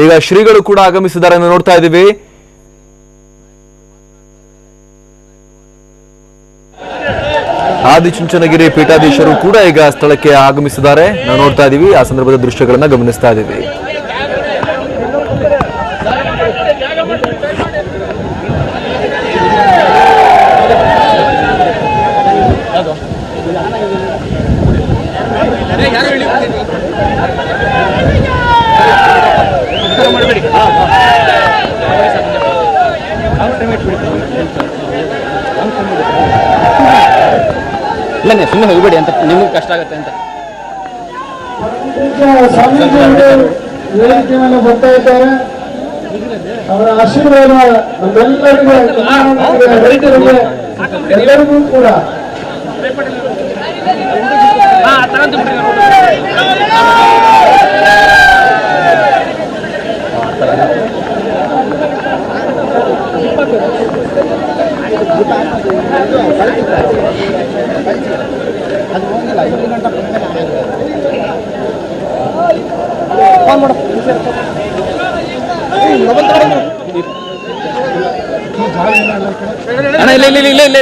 ಈಗ ಶ್ರೀಗಳು ಕೂಡ ಆಗಮಿಸಿದ್ದಾರೆ ನೋಡ್ತಾ ಇದ್ದೀವಿ. ಆದಿಚುಂಚನಗಿರಿ ಪೀಠಾಧೀಶರು ಕೂಡ ಈಗ ಸ್ಥಳಕ್ಕೆ ಆಗಮಿಸಿದ್ದಾರೆ. ನಾವು ನೋಡ್ತಾ ಇದ್ದೀವಿ, ಆ ಸಂದರ್ಭದ ದೃಶ್ಯಗಳನ್ನ ಗಮನಿಸ್ತಾ ಇದ್ದೀವಿ. ಇಲ್ಲ ಸುಮ್ಮನೆ ಹೋಗ್ಬೇಡಿ ಅಂತ, ನಿಮಗೆ ಕಷ್ಟ ಆಗುತ್ತೆ ಅಂತ. ವೇದಿಕೆ ಮೇಲೆ ಬರ್ತಾ ಇದ್ದಾರೆ. ಅವರ ಆಶೀರ್ವಾದ ನಮ್ಮೆಲ್ಲರಿಗೂ, ರೈತರಿಗೆ ಎಲ್ಲರಿಗೂ ಕೂಡ ಇಲ್ಲ ಇಲ್ಲ ಇಲ್ಲ ಇಲ್ಲ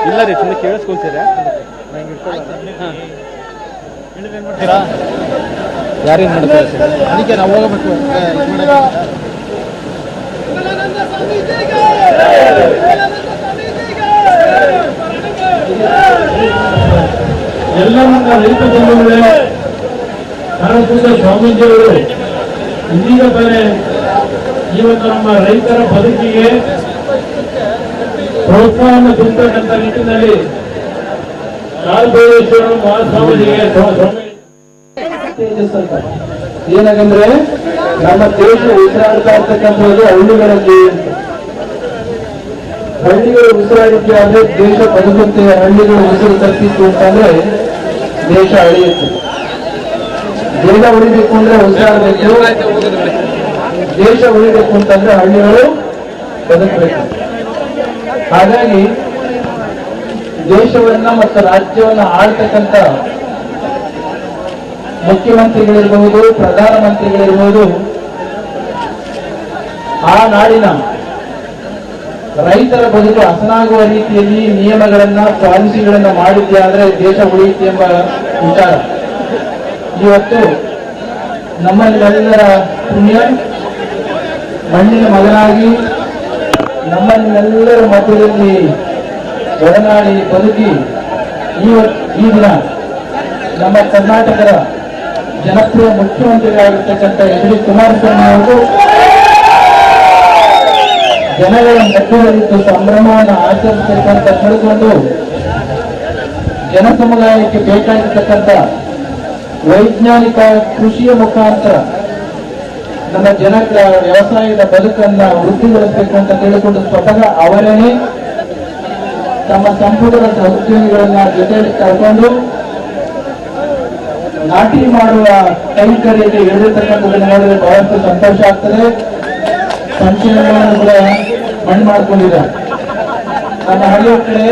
ಇಲ್ಲ ರೀ, ಸುಮ್ಮನೆ ಕೇಳಿಸ್ಕೊಳ್ತೀರಾ? ಯಾರೇನು ಮಾಡ್ತಾರೆ ಅದಕ್ಕೆ ನಾವು ಹೋಗಬೇಕು. ಎಲ್ಲರನ್ನ ರೈತ ಬಂಧುಗಳೇ, ಹರಪೂಜ ಸ್ವಾಮೀಜಿಯವರು ಇದೀಗ ತಾನೇ ಇವತ್ತು ನಮ್ಮ ರೈತರ ಬದುಕಿಗೆ ಪ್ರೋತ್ಸಾಹವನ್ನು ತುಂಬತಕ್ಕಂಥ ನಿಟ್ಟಿನಲ್ಲಿ ಕಾಲ್ಭೈರೇಶ್ವರ ಮಹಾಸ್ವಾಮೀಜಿಗೆ ಏನಾಗಂದ್ರೆ ನಮ್ಮ ದೇಶ ಉಸಿರಾಡ್ತಾ ಇರ್ತಕ್ಕಂಥದ್ದು ಹಳ್ಳಿಗಳಲ್ಲಿ. ಹಳ್ಳಿಗಳು ಉಸಿರಾಡಿಕೆ ಆದ್ರೆ ದೇಶ ಬದುಕುತ್ತೆ. ಹಳ್ಳಿಗಳು ಉಸಿರು ತಪ್ಪಿತ್ತು ಅಂತಂದ್ರೆ ದೇಶ ಅಳಿಯುತ್ತೆ. ದೇಶ ಉಳಿಬೇಕು ಅಂದ್ರೆ ಉಸಿರಾಡಬೇಕು, ದೇಶ ಉಳಿಬೇಕು ಅಂತಂದ್ರೆ ಹಳ್ಳಿಗಳು ಬದುಕಬೇಕು. ಹಾಗಾಗಿ ದೇಶವನ್ನ ಮತ್ತು ರಾಜ್ಯವನ್ನ ಆಳ್ತಕ್ಕಂಥ ಮುಖ್ಯಮಂತ್ರಿಗಳಿರ್ಬಹುದು, ಪ್ರಧಾನಮಂತ್ರಿಗಳಿರ್ಬಹುದು, ಆ ನಾಡಿನ ರೈತರ ಬದುಕು ಹಸನಾಗುವ ರೀತಿಯಲ್ಲಿ ನಿಯಮಗಳನ್ನ, ಪಾಲಿಸಿಗಳನ್ನ ಮಾಡಿದ್ಯಾ ಅಂದ್ರೆ ದೇಶ ಉಳಿಯುತ್ತೆ ಎಂಬ ವಿಚಾರ ಇವತ್ತು ನಮ್ಮಲ್ಲೆಲ್ಲರ ಪುಣ್ಯ. ಮಣ್ಣಿನ ಮಗನಾಗಿ ನಮ್ಮನ್ನೆಲ್ಲರ ಮಧ್ಯದಲ್ಲಿ ಒಡನಾಡಿ ಬದುಕಿ ಈ ದಿನ ನಮ್ಮ ಕರ್ನಾಟಕದ ಜನಪ್ರಿಯ ಮುಖ್ಯಮಂತ್ರಿಗಳಾಗಿರ್ತಕ್ಕಂಥ ಎಚ್.ಡಿ. ಕುಮಾರಸ್ವಾಮಿ ಅವರು ಜನಗಳ ಮಧ್ಯದಲ್ಲಿದ್ದು ಸಂಭ್ರಮವನ್ನು ಆಚರಿಸಬೇಕಂತ ತಿಳ್ಕೊಂಡು ಜನಸಮುದಾಯಕ್ಕೆ ಬೇಕಾಗಿರ್ತಕ್ಕಂಥ ವೈಜ್ಞಾನಿಕ ಕೃಷಿಯ ಮುಖಾಂತರ ನಮ್ಮ ಜನರ ವ್ಯವಸಾಯದ ಬದುಕನ್ನ ವೃದ್ಧಿಗೊಳಿಸಬೇಕು ಅಂತ ತಿಳಿದುಕೊಂಡು ಸ್ವತಃ ಅವರೇನೆ ತಮ್ಮ ಸಂಪುಟದ ಸಹೋದ್ಯೋಗಿಗಳನ್ನ ಜೊತೆಯಲ್ಲಿ ಕರ್ಕೊಂಡು ನಾಟಿ ಮಾಡುವ ಕೈಂಕರ್ಯಕ್ಕೆ ಇಳಿದಿರ್ತಕ್ಕಂಥದ್ದನ್ನು ನೋಡಿದ್ರೆ ಬಹಳಷ್ಟು ಸಂತೋಷ ಆಗ್ತದೆ. ಸಂಚಲನಗಳನ್ನು ಕೂಡ ಮಣ್ಣು ಮಾಡ್ಕೊಂಡಿದ್ದಾರೆ. ನಮ್ಮ ಹಳ್ಳಿಯ ಕಡೆ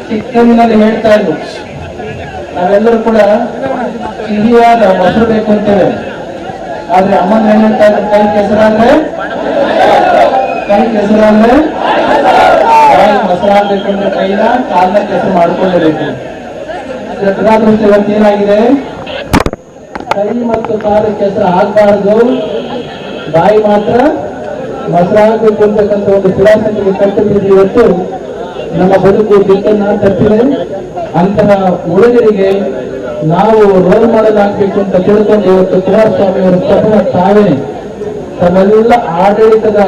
ಚಿಕ್ಕಂದಿನಲ್ಲಿ ಹೇಳ್ತಾ ಇದ್ರು, ನಾವೆಲ್ಲರೂ ಕೂಡ ಸಿಹಿಯಾದ ಮೊಸರು ಬೇಕು ಅಂತೇವೆ. ಆದ್ರೆ ಅಮ್ಮನ ಏನ್ ಹೇಳ್ತಾ ಇದ್ರು, ಕೈ ಕೆಸರಾದ್ರೆ ಮೊಸರಾಗಬೇಕಂದ್ರೆ ಕೈನ ಕಾಲನ್ನ ಕೆಸರು ಮಾಡ್ಕೊಳ್ಳಬೇಕು. ದುರಾದೃಷ್ಟ ಇವತ್ತು ಏನಾಗಿದೆ, ಕೈ ಮತ್ತು ಕಾಲು ಕೆಸರು ಆಗ್ಬಾರ್ದು, ಬಾಯಿ ಮಾತ್ರ ಮೊಸರಾಗಬೇಕು ಅಂತಕ್ಕಂಥ ಒಂದು ಫಿಲಾಸಫಿಗೆ ಕಟ್ಟು ಬಿದ್ದು ಇವತ್ತು ನಮ್ಮ ಬದುಕು ದಿಕ್ಕನ್ನ ತಪ್ಪಿದೆ. ಅಂತಹ ಹುಡುಗರಿಗೆ ನಾವು ರೋಲ್ ಮಾಡೆಲ್ ಆಗ್ಬೇಕು ಅಂತ ತಿಳ್ಕೊಂಡು ಇವತ್ತು ಕುಮಾರಸ್ವಾಮಿ ಅವರು ಸ್ವತಃ ತಾವೇ ತಮ್ಮೆಲ್ಲ ಆಡಳಿತದ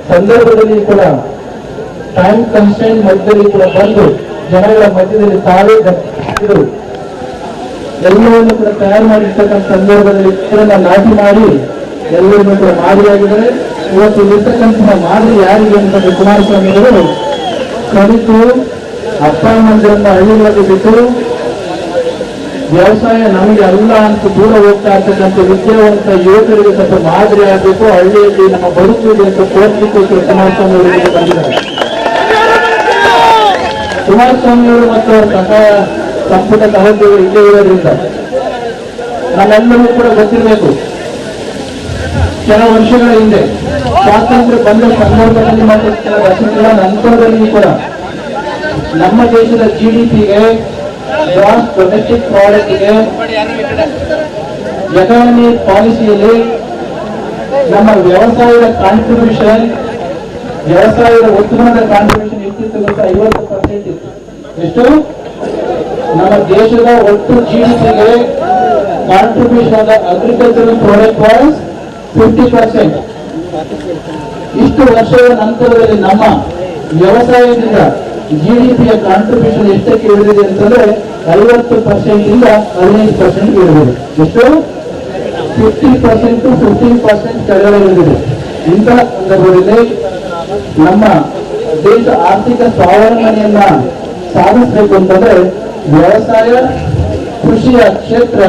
ಸಂದರ್ಭದಲ್ಲಿ ಕೂಡ ಟೈಮ್ ಕನ್ಸ್ಟೆಂಟ್ ಮಧ್ಯದಲ್ಲಿ ಕೂಡ ಬಂದು ಜನಗಳ ಮಧ್ಯದಲ್ಲಿ ತಾವೇ ಎಲ್ಲವನ್ನು ಕೂಡ ತಯಾರು ಮಾಡಿರ್ತಕ್ಕಂಥ ಸಂದರ್ಭದಲ್ಲಿ ನಾಟಿ ಮಾಡಿ ಎಲ್ಲರನ್ನು ಕೂಡ ಮಾದರಿಯಾಗಿದ್ದಾರೆ. ಇವತ್ತು ಇರ್ತಕ್ಕಂತಹ ಮಾದರಿ ಯಾರಿಗೆ ಅಂತಂದ್ರೆ ಕುಮಾರಸ್ವಾಮಿ ಅವರು ಕಲಿತು ಅಪ್ಪ ಅಮ್ಮಂದಿರನ್ನ ಹಳ್ಳಿಗಳಲ್ಲಿ ಬಿಟ್ಟು ವ್ಯವಸಾಯ ನಮಗೆ ಅಲ್ಲ ಅಂತ ದೂರ ಹೋಗ್ತಾ ಇರ್ತಕ್ಕಂಥ ವಿದ್ಯಾವಂತ ಯುವಕರಿಗೆ ಸ್ವಲ್ಪ ಮಾದರಿ ಆಗಬೇಕು, ಹಳ್ಳಿಯಲ್ಲಿ ನಮ್ಮ ಬದುಕಿದೆ ಅಂತ ತೋರಿಸಲಿಕ್ಕೋಸ್ಕರ ಕುಮಾರಸ್ವಾಮಿ ಅವರಿಗೆ ಬಂದಿದ್ದಾರೆ. ಕುಮಾರಸ್ವಾಮಿ ಅವರು ಮತ್ತು ಅವರ ಸಹಾಯ ಸಂಪುಟ ಸಹೋದ್ಯೋಗಿಗಳು ಇಲ್ಲೇ ಇರೋದ್ರಿಂದ ನಮ್ಮೆಲ್ಲರೂ ಕೂಡ ಗೊತ್ತಿರಬೇಕು, ಕೆಲವು ವರ್ಷಗಳ ಹಿಂದೆ ಸ್ವಾತಂತ್ರ್ಯ ಬಂದ ಸಂದರ್ಭದಲ್ಲಿ ಮತ್ತು ಕೆಲ ದಶಕಗಳ ನಂತರದಲ್ಲಿ ಕೂಡ ನಮ್ಮ ದೇಶದ GDP-ಗೆ, ಗ್ರಾಸ್ ಡೊಮೆಸ್ಟಿಕ್ ಪ್ರಾಡಕ್ಟ್ಗೆ, ಎಕಾನಮಿ ಪಾಲಿಸಿಯಲ್ಲಿ ನಮ್ಮ ವ್ಯವಸಾಯದ ಕಾಂಟ್ರಿಬ್ಯೂಷನ್, ವ್ಯವಸಾಯದ ಉತ್ಪನ್ನದ ಕಾಂಟ್ರಿಬ್ಯೂಷನ್ ಎಷ್ಟಿತ್ತು ಗೊತ್ತಾ? 50% ಇತ್ತು. ಎಷ್ಟು? ನಮ್ಮ ದೇಶದ ಒಟ್ಟು GDP-ಗೆ ಕಾಂಟ್ರಿಬ್ಯೂಷನ್ ಆದ ಅಗ್ರಿಕಲ್ಚರಲ್ ಪ್ರಾಡಕ್ಟ್ ವಾಸ್ 50%. ಇಷ್ಟು ವರ್ಷಗಳ ನಂತರದಲ್ಲಿ ನಮ್ಮ ವ್ಯವಸಾಯದಿಂದ GDP-ಯ ಕಾಂಟ್ರಿಬ್ಯೂಷನ್ ಎಷ್ಟಕ್ಕೆ ಇಳಿದಿದೆ ಅಂತಂದ್ರೆ 50% ಇಂದ 15% ಇಳಿದಿದೆ. ಎಷ್ಟು? 50% to 15% ಕೆಳಗಡೆ ಇಳಿದಿದೆ. ಇಂತಹ ಸಂದರ್ಭದಲ್ಲಿ ನಮ್ಮ ದೇಶ ಆರ್ಥಿಕ ಸ್ವಾವಲಂಬನೆಯನ್ನ ಸಾಧಿಸಬೇಕು ಅಂತಂದ್ರೆ ವ್ಯವಸಾಯ ಕೃಷಿಯ ಕ್ಷೇತ್ರ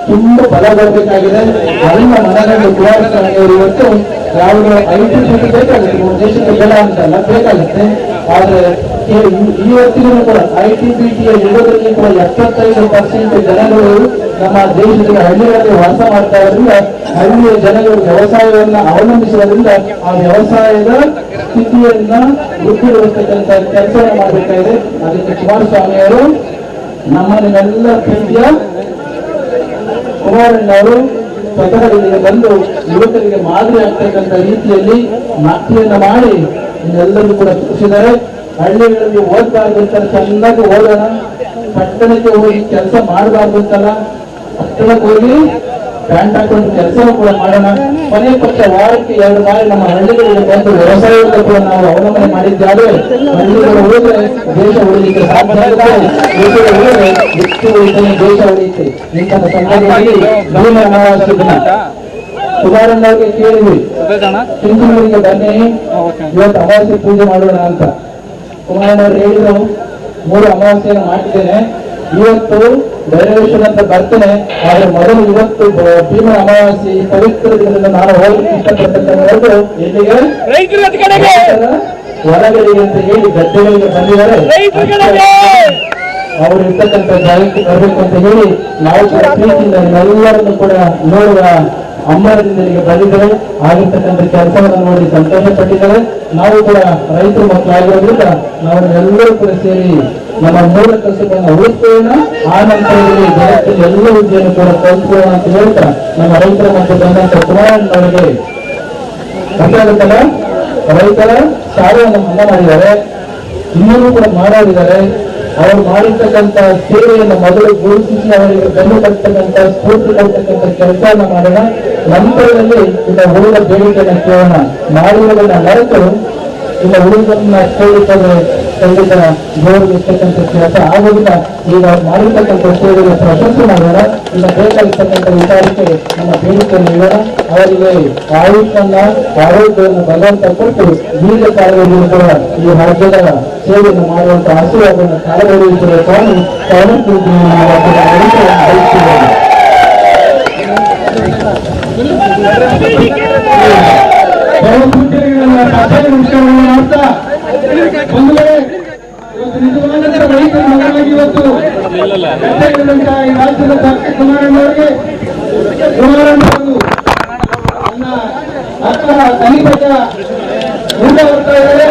ತುಂಬಾ ಬಲಗೊಳ್ಳಬೇಕಾಗಿದೆ. ಅದನ್ನ ಮನಗಂಡು ಕುಮಾರಸ್ವಾಮಿ ಅವರು ಇವತ್ತು ಯಾವುದೋ IT ಬೇಕಾಗುತ್ತೆ, ದೇಶಕ್ಕೆ ಬೇಡ ಅಂತಲ್ಲ, ಬೇಕಾಗುತ್ತೆ. ಆದ್ರೆ ಇವತ್ತಿಗೂ ಕೂಡ IT BTಯ ಯುಗದಲ್ಲಿ ಕೂಡ 75% ಜನಗಳು ನಮ್ಮ ದೇಶದಲ್ಲಿ ಹಳ್ಳಿಗಳಲ್ಲಿ ವಾಸ ಮಾಡ್ತಾ ಇರೋದ್ರಿಂದ ಹಳ್ಳಿಯ ಜನಗಳು ವ್ಯವಸಾಯವನ್ನ ಅವಲಂಬಿಸುವುದರಿಂದ ಆ ವ್ಯವಸಾಯದ ಸ್ಥಿತಿಯನ್ನ ವೃದ್ಧಿಗೊಳಿಸತಕ್ಕಂಥ ಕೆಲಸವನ್ನು ಮಾಡಬೇಕಾಗಿದೆ. ಅದಕ್ಕೆ ಕುಮಾರಸ್ವಾಮಿ ಅವರು ನಿಮ್ಮೆಲ್ಲ ಪ್ರೀತಿಯ ಕುಮಾರಣ್ಣವರು ಸ್ವತಃ ಇಲ್ಲಿಗೆ ಬಂದು ಯುವಕರಿಗೆ ಮಾದರಿ ಆಗ್ತಕ್ಕಂಥ ರೀತಿಯಲ್ಲಿ ನಾಟ್ಯನ್ನ ಮಾಡಿ ಎಲ್ಲರೂ ಕೂಡ ತೋರಿಸಿದ್ದಾರೆ. ಹಳ್ಳಿಗಳಲ್ಲಿ ಓದಬಾರ್ದು ಅಂತ ಚೆನ್ನಾಗಿ ಓದೋಣ, ಪಟ್ಟಣಕ್ಕೆ ಹೋಗಿ ಕೆಲಸ ಮಾಡಬಾರ್ದು ಅಂತಲ್ಲ, ಪಟ್ಟಣಕ್ಕೆ ಹೋಗಿ ಪ್ಯಾಂಟ್ ಹಾಕೊಂಡು ಕೆಲಸನೂ ಕೂಡ ಮಾಡೋಣ. ಕೊನೆ ಪಕ್ಷ ವಾರಕ್ಕೆ 2 ಬಾರಿ ನಮ್ಮ ಹಳ್ಳಿಗಳಿಗೆ ಬಂದು ವ್ಯವಸಾಯವನ್ನು ಕೂಡ ನಾವು ಅವಲಂಬನೆ ಮಾಡಿದ್ದಾದ್ರೆ ಹಳ್ಳಿಗಳು ಉಳಿದ್ರೆ ದೇಶ ಉಳಿಲಿಕ್ಕೆ ಸಾಧ್ಯ ಆಗುತ್ತೆ. ದೇಶದ ಉಳಿದ್ರೆ ಎಷ್ಟು ಉಳಿತಾನೆ ದೇಶ ಉಳಿಯುತ್ತೆ. ಇಂತಹ ಸಂದರ್ಭದಲ್ಲಿ ಭೀಮ ಅಮಾವಾಸ್ಯೆ ದಿನ ಕುಮಾರಣ್ಣವ್ರಿಗೆ ಕೇಳಿದ್ವಿ, ಚಿಂಚನೂರಿಗೆ ಬನ್ನಿ ಇವತ್ತು ಅಮಾವಾಸ್ಯೆ ಪೂಜೆ ಮಾಡೋಣ ಅಂತ. ಕುಮಾರಣ್ಣವ್ರು ಹೇಳಿದ್ರು 3 ಅಮಾವಾಸ್ಯೆಯನ್ನು ಮಾಡಿದ್ದೇನೆ, ಇವತ್ತು ಡೈರೇಷನ್ ಅಂತ ಬರ್ತೇನೆ, ಆದ್ರೆ ಮೊದಲು ಇವತ್ತು ಭೀಮ ಅಮಾವಾಸ್ಯೆ ಪವಿತ್ರ ದಿನದಿಂದ ನಾನು ಹೋಗಲಿಕ್ಕೆ ಇಷ್ಟಪಡ್ತಕ್ಕಂಥದ್ದು ಎಲ್ಲಿಗೆ? ಹೊರಗಡೆಗೆ ಅಂತ ಹೇಳಿ ಗದ್ದೆಗಳಿಗೆ ಬಂದಿದ್ದಾರೆ. ಅವರು ಇರ್ತಕ್ಕಂಥ ಜಾಗಕ್ಕೆ ಬರಬೇಕು ಅಂತ ಹೇಳಿ ನಾವು ಕೂಡ ಪ್ರೀತಿಯಿಂದ ನಿಮ್ಮೆಲ್ಲರನ್ನು ಕೂಡ ನೋಡುವ ಅಮ್ಮರದಿಂದ ಇಲ್ಲಿಗೆ ಬಂದಿದ್ದಾರೆ. ಆಗಿರ್ತಕ್ಕಂಥ ಕೆಲಸವನ್ನು ನೋಡಿ ಸಂತೋಷ ಪಟ್ಟಿದ್ದಾರೆ. ನಾವು ಕೂಡ ರೈತರು ಮಕ್ಕಳಾಗಿರೋದ್ರಿಂದ ನಾವು ಎಲ್ಲರೂ ಕೂಡ ಸೇರಿ ನಮ್ಮ ಮೂಲ ಕಸುಬನ್ನು ಉಳಿಸ್ಕೊಳ್ಳೋಣ, ಆ ನಂತರದಲ್ಲಿ ಜಗತ್ತಿನ ಎಲ್ಲ ವಿದ್ಯೆಯನ್ನು ಕೂಡ ಕಲಿಸ್ಕೊಳ್ಳೋಣ ಅಂತ ಹೇಳ್ತಾ ನಮ್ಮ ರೈತರ ಮತ್ತು ಬಂದಂತ ಕುಮಾರಣ್ಣವರಿಗೆ ಗೊತ್ತಾಗುತ್ತಲ್ಲ, ರೈತರ ಸಾಲವನ್ನು ಮನ್ನಾ ಮಾಡಿದ್ದಾರೆ, ಇನ್ನೂ ಕೂಡ ಮಾಡೋರಿದ್ದಾರೆ. ಅವರು ಮಾಡಿರ್ತಕ್ಕಂಥ ಸೇವೆಯನ್ನು ಮೊದಲು ಗುರುತಿಸಿ ಅವರಿಗೆ ಬೆನ್ನು ಕಟ್ಟತಕ್ಕಂಥ ಸ್ಫೂರ್ತಿ ಕೊಡ್ತಕ್ಕಂಥ ಕೆಲಸವನ್ನು ಮಾಡೋಣ. ನಂತರದಲ್ಲಿ ಇನ್ನು ಉಳಿದ ಬೇಡಿಕೆಯನ್ನು ಕೇಳೋಣ. ಮಾಡಿರುವುದನ್ನ ಮರೆತು ಇನ್ನು ಉಳಿದನ್ನ ಕೇಳಿದರೆ ಖಂಡಿತ ಗೌರವಿಸ್ತಕ್ಕಂಥ ಕೆಲಸ ಆಗೋದಿಲ್ಲ. ಈಗ ಅವ್ರು ಮಾಡಿರ್ತಕ್ಕಂಥ ಸೇವೆಗೆ ಪ್ರಶಂಸೆ ಮಾಡೋಣ. ಇನ್ನು ಬೇಕಾಗಿರ್ತಕ್ಕಂಥ ವಿಚಾರಕ್ಕೆ ನಮ್ಮ ಬೇಡಿಕೆಯನ್ನು ಇಡೋಣ. ಅವರಿಗೆ ಆಯುಷನ್ನ ಆರೋಗ್ಯವನ್ನು ಭಗವಂತ ಕೊಟ್ಟು ದೀರ್ಘಕಾಲದಲ್ಲಿ ಕೂಡ ಈ ರಾಜ್ಯದ ಸೇವೆಯನ್ನು ಮಾಡುವಂತ ಆಶೀರ್ವಾದವನ್ನು ಕಾಲಗೌರವಿಸುವ ಸ್ವಾಮಿ ಇವತ್ತು ಈ ರಾಜ್ಯದ ಡಾಕ್ಟರ್ ಕುಮಾರಣ್ಣವರಿಗೆ ಕುಮಾರಣ್ಣವರು ನನ್ನ ಅಕ್ಕ ಕಲಿಪಟ್ಟ ಊಟ ಬರ್ತಾ ಇದ್ದಾರೆ,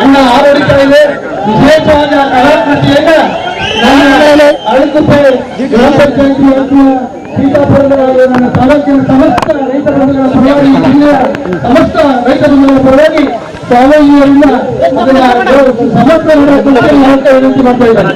ಅನ್ನ ಆರೋಡಿತಾ ಇದೆ. ವಿಶೇಷವಾದ ಕಲಾಕೃತಿಯನ್ನ ನನ್ನ ಅಳಕುಪ್ಪೆ ಗ್ರಾಮ ಪಂಚಾಯತಿ ವತಿಯ ಸೀತಾಪುರದ ನನ್ನ ತಾಲೂಕಿನ ಸಮಸ್ತ ರೈತ ಬಂಧುಗಳ ಪರವಾಗಿ, ಜಿಲ್ಲೆಯ ಸಮಸ್ತ ರೈತ ಬಂಧುಗಳ ಪರವಾಗಿ ಸ್ವಾಮೀಜಿಯವರಿಂದ ಅದನ್ನ ಸಮಸ್ತ ವಿನಂತಿ ಮಾಡ್ತಾ ಇದ್ದಾರೆ.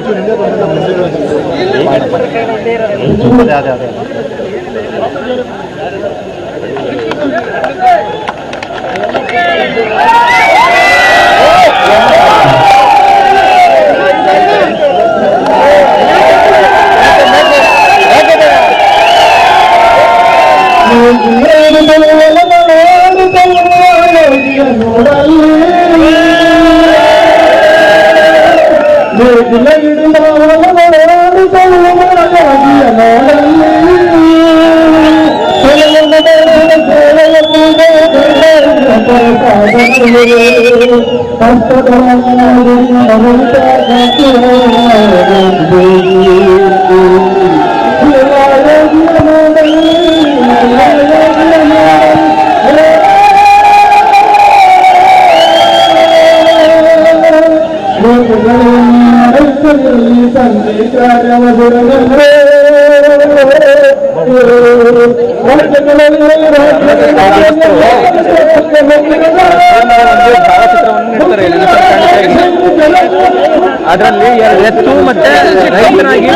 ಅದರಲ್ಲಿ ಎತ್ತು ಮತ್ತೆ ರೈತನಾಗಿ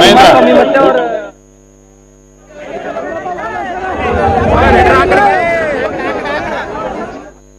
ಮತ್ತೆ